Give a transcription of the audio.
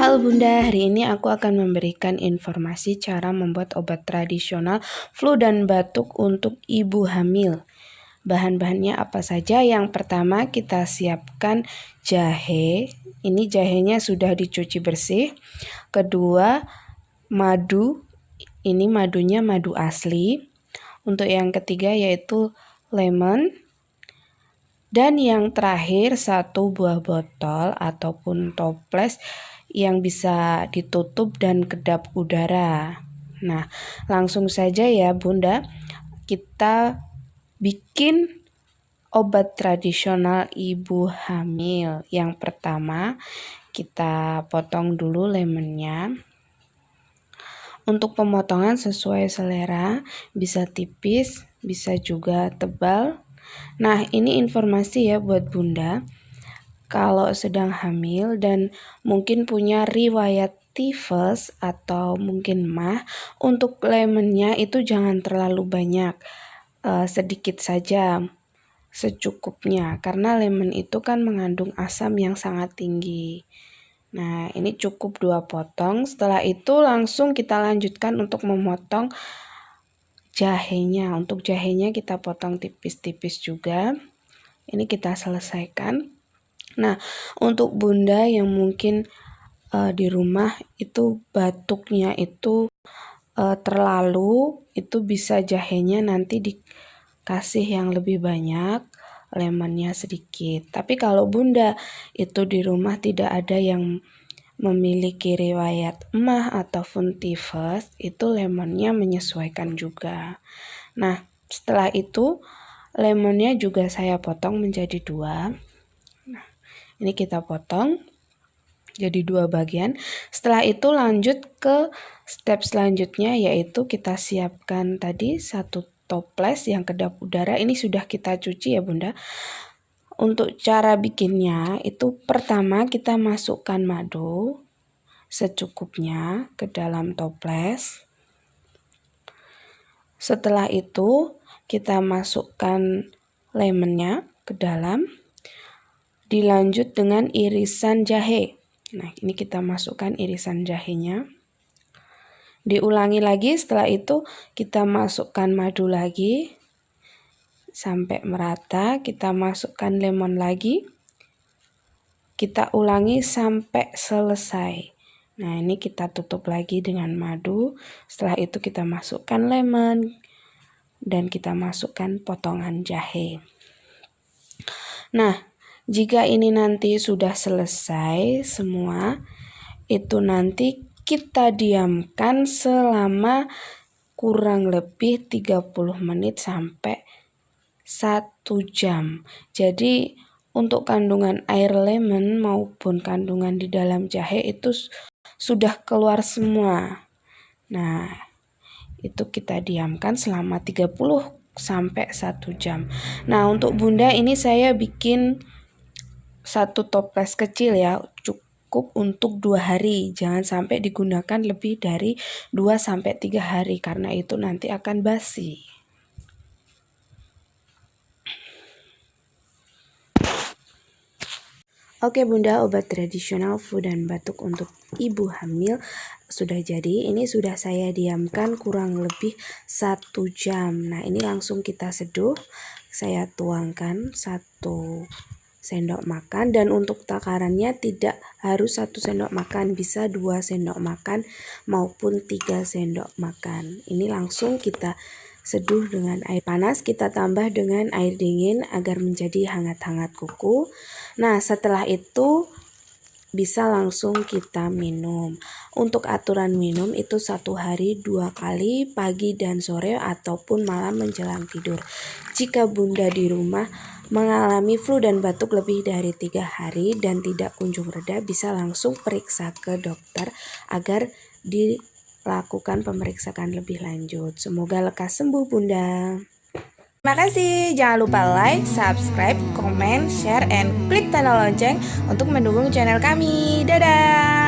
Halo Bunda, hari ini aku akan memberikan informasi cara membuat obat tradisional flu dan batuk untuk ibu hamil. Bahan-bahannya apa saja? Yang pertama kita siapkan jahe. Ini jahenya sudah dicuci bersih. Kedua, madu. Ini madunya madu asli. Untuk yang ketiga yaitu lemon. Dan yang terakhir 1 buah botol ataupun toples yang bisa ditutup dan kedap udara. Nah, langsung saja ya Bunda, kita bikin obat tradisional ibu hamil. Yang pertama, kita potong dulu lemonnya. Untuk pemotongan sesuai selera, bisa tipis, bisa juga tebal. Nah, ini informasi ya buat Bunda. Kalau sedang hamil dan mungkin punya riwayat tifus atau mungkin MAH, untuk lemonnya itu jangan terlalu banyak, sedikit saja, secukupnya, karena lemon itu kan mengandung asam yang sangat tinggi. Nah, ini cukup 2 potong. Setelah itu langsung kita lanjutkan untuk memotong jahenya. Untuk jahenya kita potong tipis-tipis juga. Ini kita selesaikan. Nah, untuk Bunda yang mungkin di rumah itu batuknya itu terlalu, itu bisa jahenya nanti dikasih yang lebih banyak, lemonnya sedikit. Tapi kalau Bunda itu di rumah tidak ada yang memiliki riwayat MAH ataupun tifus, itu lemonnya menyesuaikan juga. Nah, setelah itu lemonnya juga saya potong menjadi 2. Ini kita potong jadi 2 bagian. Setelah itu lanjut ke step selanjutnya, yaitu kita siapkan tadi 1 toples yang kedap udara. Ini sudah kita cuci ya Bunda. Untuk cara bikinnya itu pertama kita masukkan madu secukupnya ke dalam toples. Setelah itu kita masukkan lemonnya ke dalam. Dilanjut dengan irisan jahe. Nah, ini kita masukkan irisan jahenya. Diulangi lagi, setelah itu kita masukkan madu lagi sampai merata. Kita masukkan lemon lagi. Kita ulangi sampai selesai. Nah, ini kita tutup lagi dengan madu. Setelah itu kita masukkan lemon dan kita masukkan potongan jahe. Nah, jika ini nanti sudah selesai semua, itu nanti kita diamkan selama kurang lebih 30 menit sampai 1 jam. Jadi untuk kandungan air lemon maupun kandungan di dalam jahe itu sudah keluar semua. Nah, itu kita diamkan selama 30 sampai 1 jam. Nah, untuk Bunda ini saya bikin 1 toples kecil ya, cukup untuk 2 hari. Jangan sampai digunakan lebih dari 2-3 hari karena itu nanti akan basi. Oke Bunda, obat tradisional flu dan batuk untuk ibu hamil sudah jadi. Ini sudah saya diamkan kurang lebih 1 jam. Nah, ini langsung kita seduh. Saya tuangkan 1 sendok makan, dan untuk takarannya tidak harus 1 sendok makan, bisa 2 sendok makan maupun 3 sendok makan. Ini langsung kita seduh dengan air panas, kita tambah dengan air dingin agar menjadi hangat-hangat kuku. Nah, setelah itu bisa langsung kita minum. Untuk aturan minum itu 1 hari 2 kali, pagi dan sore ataupun malam menjelang tidur. Jika Bunda di rumah mengalami flu dan batuk lebih dari 3 hari dan tidak kunjung reda, bisa langsung periksa ke dokter agar dilakukan pemeriksaan lebih lanjut. Semoga lekas sembuh Bunda. Terima kasih, jangan lupa like, subscribe, komen, share, and klik tanda lonceng untuk mendukung channel kami. Dadah!